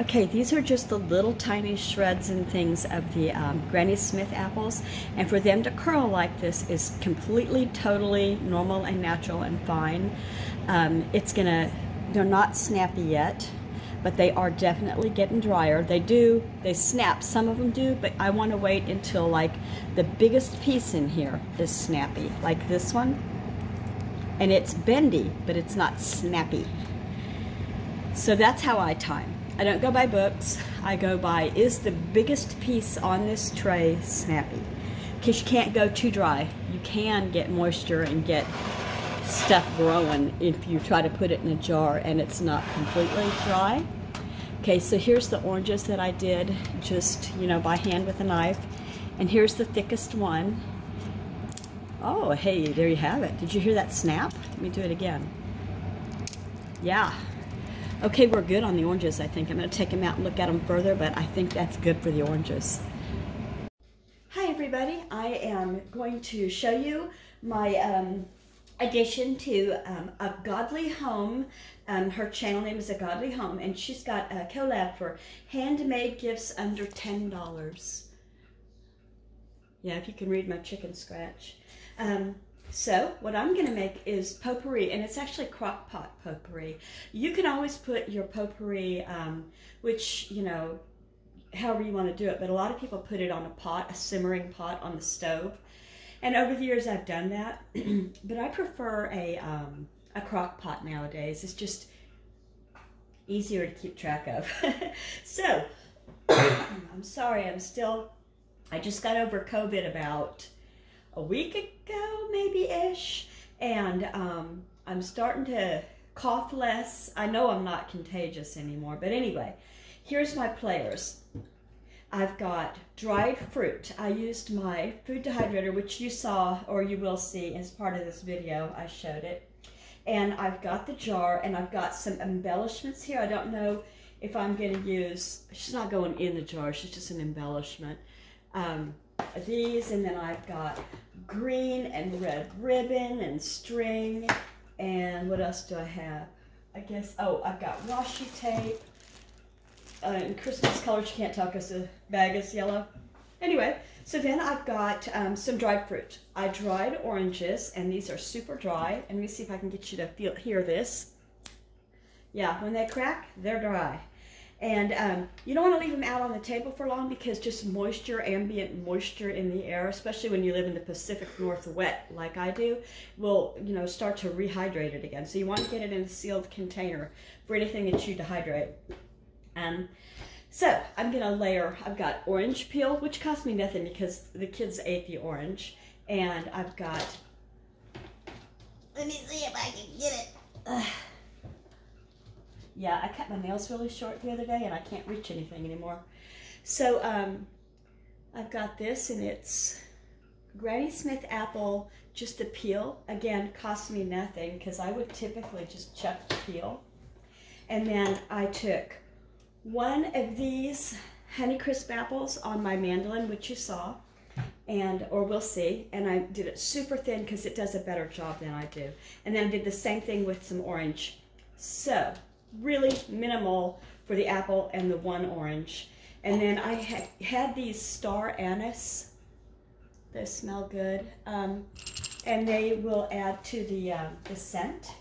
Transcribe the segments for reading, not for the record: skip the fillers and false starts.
Okay, these are just the little tiny shreds and things of the Granny Smith apples, and for them to curl like this is completely, totally normal and natural and fine. They're not snappy yet, but they are definitely getting drier. They snap, some of them do, but I want to wait until like the biggest piece in here is snappy, like this one. And it's bendy, but it's not snappy. So that's how I time. I don't go by books. I go by, is the biggest piece on this tray snappy? Because you can't go too dry. You can get moisture and get stuff growing if you try to put it in a jar and it's not completely dry. Okay, so here's the oranges that I did just, by hand with a knife. And here's the thickest one. Oh, hey, there you have it. Did you hear that snap? Let me do it again. Yeah. Okay, we're good on the oranges, I think. I'm going to take them out and look at them further, but I think that's good for the oranges. Hi, everybody. I am going to show you my addition to A Godly Home. Her channel name is A Godly Home, and she's got a collab for handmade gifts under $10. Yeah, if you can read my chicken scratch. So what I'm going to make is potpourri, and it's actually crock pot potpourri. You can always put your potpourri, which, however you want to do it, but a lot of people put it on a pot, a simmering pot on the stove. And over the years I've done that, but I prefer a crock pot nowadays. It's just easier to keep track of. So, I'm sorry, I just got over COVID about a week ago, maybe-ish, and I'm starting to cough less. I know I'm not contagious anymore, but anyway, here's my players. I've got dried fruit. I used my food dehydrator, which you saw, or you will see as part of this video. I showed it. And I've got the jar, and I've got some embellishments here. I don't know if I'm going to use, she's not going in the jar, she's just an embellishment. These, and then I've got green and red ribbon and string, and what else do I have? I guess, I've got washi tape, and Christmas colors, you can't tell because the bag is yellow. Anyway, so then I've got some dried fruit. I dried oranges, and these are super dry, and let me see if I can get you to hear this. Yeah, when they crack, they're dry. And you don't want to leave them out on the table for long because just moisture, ambient moisture in the air, especially when you live in the Pacific Northwest like I do, will, start to rehydrate it again. So you want to get it in a sealed container for anything that you dehydrate. So I'm going to layer, I've got orange peel, which cost me nothing because the kids ate the orange. And I've got, let me see if I can get it. Yeah, I cut my nails really short the other day and I can't reach anything anymore. So I've got this, and it's Granny Smith apple, just the peel. Again, cost me nothing because I would typically just chuck the peel. And then I took one of these Honeycrisp apples on my mandolin, which you saw, or will see, and I did it super thin because it does a better job than I do. And then I did the same thing with some orange. So really minimal for the apple and the one orange. And then I had these star anise. They smell good. And they will add to the scent.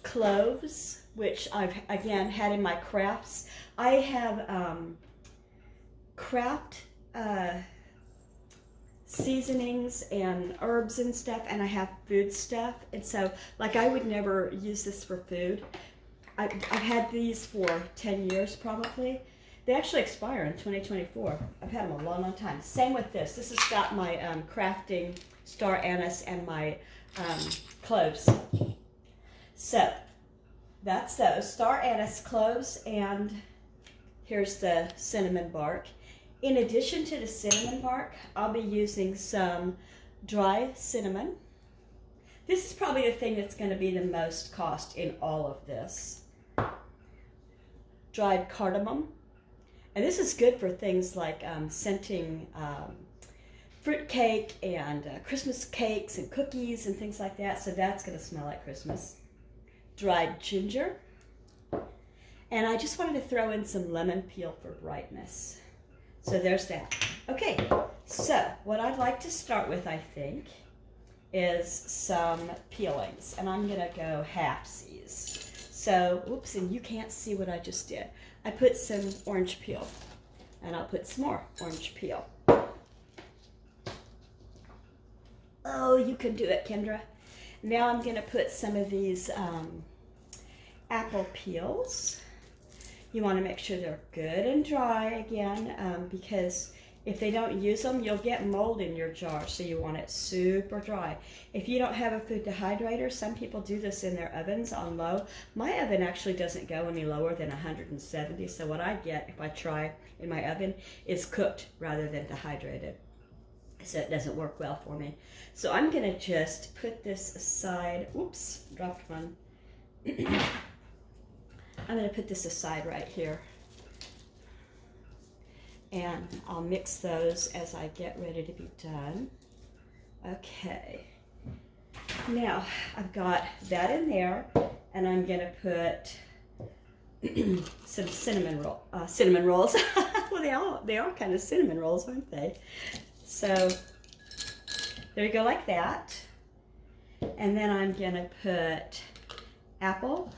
Cloves, which I've, again, had in my crafts. I have craft seasonings and herbs and stuff, and I have food stuff. And so, like, I would never use this for food. I've had these for 10 years probably. They actually expire in 2024. I've had them a long, long time. Same with this. This has got my crafting star anise and my cloves. So that's those star anise, cloves, and here's the cinnamon bark. In addition to the cinnamon bark, I'll be using some dry cinnamon. This is probably the thing that's going to be the most cost in all of this. Dried cardamom. And this is good for things like scenting fruit cake and Christmas cakes and cookies and things like that. So that's going to smell like Christmas. Dried ginger. And I just wanted to throw in some lemon peel for brightness. So there's that. Okay, so what I'd like to start with, I think, is some peelings. And I'm gonna go halfsies. So, oops, and you can't see what I just did. I put some orange peel, and I'll put some more orange peel. Oh, you can do it, Kendra. Now I'm gonna put some of these apple peels. You wanna make sure they're good and dry again, because if they don't use them, you'll get mold in your jar, so you want it super dry. If you don't have a food dehydrator, some people do this in their ovens on low. My oven actually doesn't go any lower than 170, so what I get if I try in my oven is cooked rather than dehydrated. So it doesn't work well for me. So I'm gonna just put this aside. Oops, dropped one. I'm gonna put this aside right here. And I'll mix those as I get ready to be done. Okay. Now, I've got that in there, and I'm gonna put some cinnamon rolls. Well, they are kind of cinnamon rolls, aren't they? So, there you go, like that. And then I'm gonna put apple.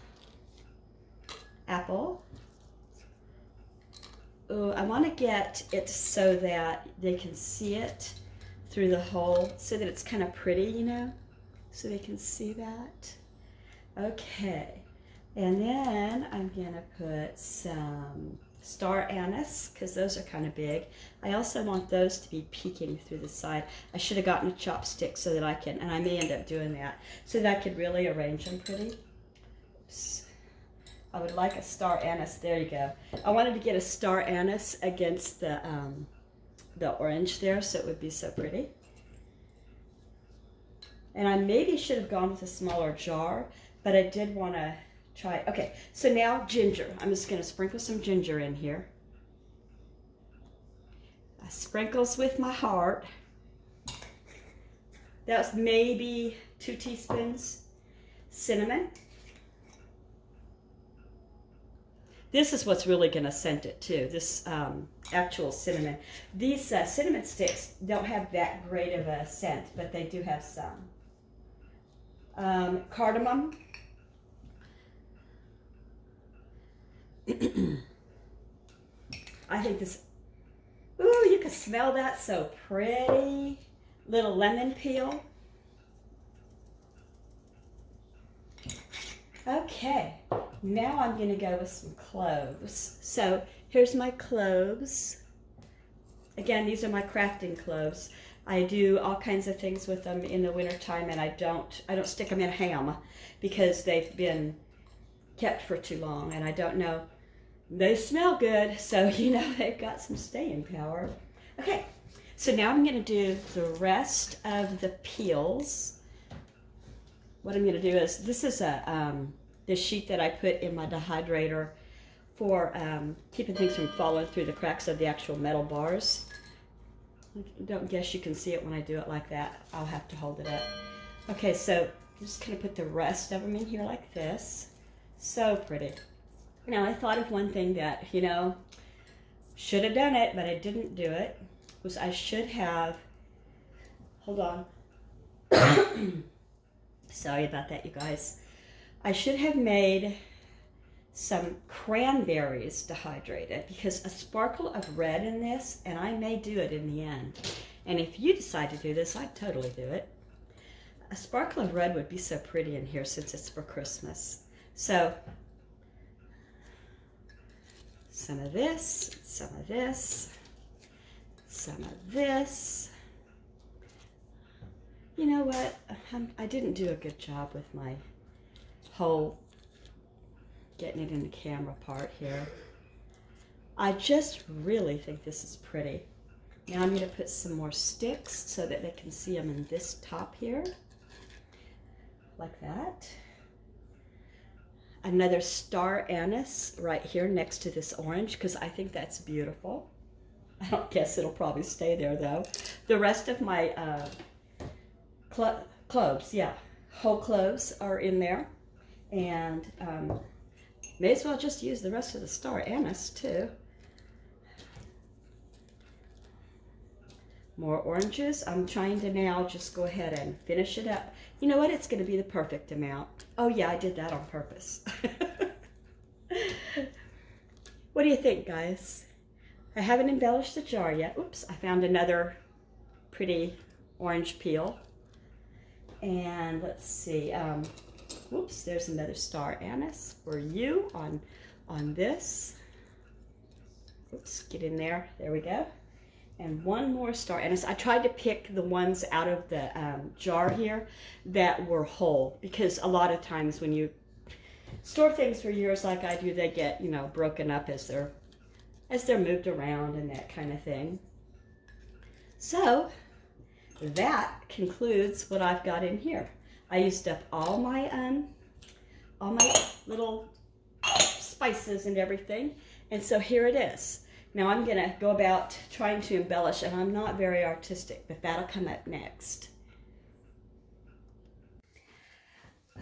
Ooh, I want to get it so that they can see it through the hole, so that it's kind of pretty, you know, so they can see that. Okay, and then I'm gonna put some star anise, because those are kind of big. I also want those to be peeking through the side. I should have gotten a chopstick so that I can, and I may end up doing that, so that I could really arrange them pretty. Oops. I would like a star anise. There you go. I wanted to get a star anise against the orange there, so it would be so pretty. And I maybe should have gone with a smaller jar, but I did want to try. Okay, so now ginger. I'm just going to sprinkle some ginger in here. Sprinkles with my heart. That's maybe 2 teaspoons. Cinnamon. This is what's really going to scent it too, this actual cinnamon. These cinnamon sticks don't have that great of a scent, but they do have some. Cardamom. I think this, ooh, you can smell that, so pretty. Little lemon peel. Okay. Now I'm going to go with some cloves. So here's my cloves. Again, these are my crafting cloves. I do all kinds of things with them in the wintertime, and I don't stick them in ham because they've been kept for too long, and I don't know. They smell good, so you know they've got some staying power. Okay, so now I'm going to do the rest of the peels. What I'm going to do is, this is the sheet that I put in my dehydrator for keeping things from falling through the cracks of the actual metal bars. I don't guess you can see it when I do it like that. I'll have to hold it up. Okay, so I'm just going to put the rest of them in here like this. So pretty. Now, I thought of one thing that, you know, should have done it, but I didn't do it, was I should have, hold on. Sorry about that, you guys. I should have made some cranberries dehydrated, because a sparkle of red in this, and I may do it in the end. And if you decide to do this, I'd totally do it. A sparkle of red would be so pretty in here since it's for Christmas. So, some of this, some of this, some of this. You know what? I didn't do a good job with my whole getting it in the camera part here. I just really think this is pretty. Now I'm going to put some more sticks so that they can see them in this top here. Like that. Another star anise right here next to this orange, because I think that's beautiful. I don't guess it'll probably stay there though. The rest of my cloves, yeah, whole cloves are in there. And May as well just use the rest of the star anise too. More oranges. I'm trying to now just go ahead and finish it up. You know what? It's going to be the perfect amount. Oh yeah, I did that on purpose. What do you think, guys? I haven't embellished the jar yet. Oops, I found another pretty orange peel. And let's see. Oops, there's another star anise for you on this. Oops, get in there. There we go. And one more star anise. I tried to pick the ones out of the jar here that were whole, because a lot of times when you store things for years like I do, they get, you know, broken up as they're moved around and that kind of thing. So that concludes what I've got in here. I used up all my little spices and everything, and so here it is. Now I'm going to go about trying to embellish, and I'm not very artistic, but that'll come up next.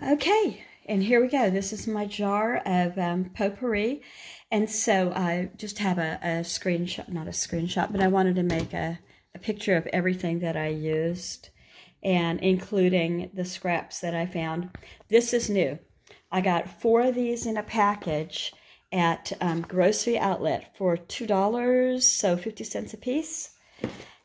Okay, and here we go. This is my jar of potpourri, and so I just have a screenshot, not a screenshot, but I wanted to make a picture of everything that I used, and including the scraps that I found. This is new. I got 4 of these in a package at Grocery Outlet for $2, so 50 cents a piece.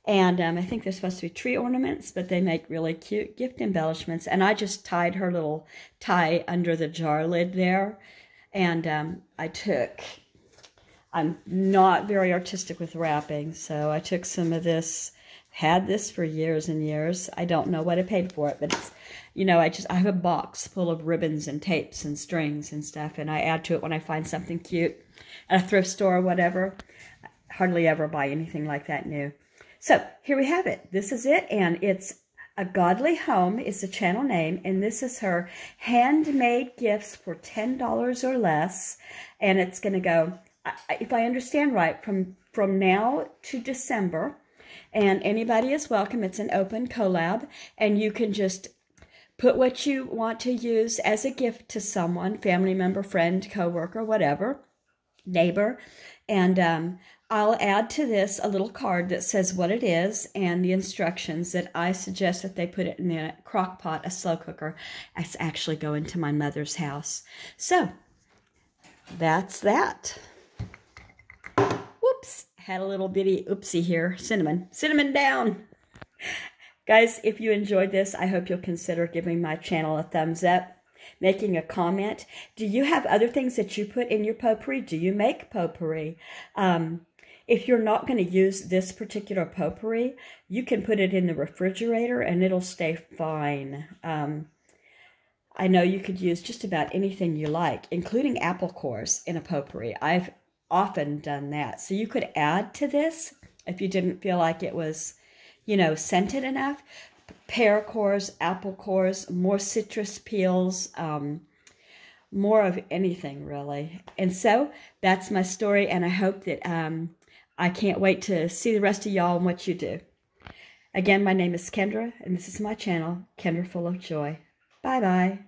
And I think they're supposed to be tree ornaments, but they make really cute gift embellishments. And I just tied her little tie under the jar lid there. And I'm not very artistic with wrapping, so I took some of this, had this for years and years. I don't know what I paid for it, but it's, you know, I have a box full of ribbons and tapes and strings and stuff, and I add to it when I find something cute at a thrift store or whatever. I hardly ever buy anything like that new. So here we have it. This is it, and it's A Godly Home is the channel name, and this is her handmade gifts for $10 or less, and it's going to go, if I understand right, from now to December, and anybody is welcome. It's an open collab, and you can just put what you want to use as a gift to someone, family member, friend, coworker, whatever, neighbor. And I'll add to this a little card that says what it is and the instructions that I suggest that they put it in a crock pot, a slow cooker. It's actually going to my mother's house. So that's that. Whoops, had a little bitty oopsie here. Cinnamon down. Guys, if you enjoyed this, I hope you'll consider giving my channel a thumbs up, making a comment. Do you have other things that you put in your potpourri? Do you make potpourri? If you're not going to use this particular potpourri, you can put it in the refrigerator and it'll stay fine. I know you could use just about anything you like, including apple cores in a potpourri. I've often done that. So you could add to this if you didn't feel like it was, you know, scented enough. Pear cores, apple cores, more citrus peels, more of anything really. And so that's my story, and I hope that I can't wait to see the rest of y'all and what you do. Again, my name is Kendra, and this is my channel, Kendra Full of Joy. Bye-bye.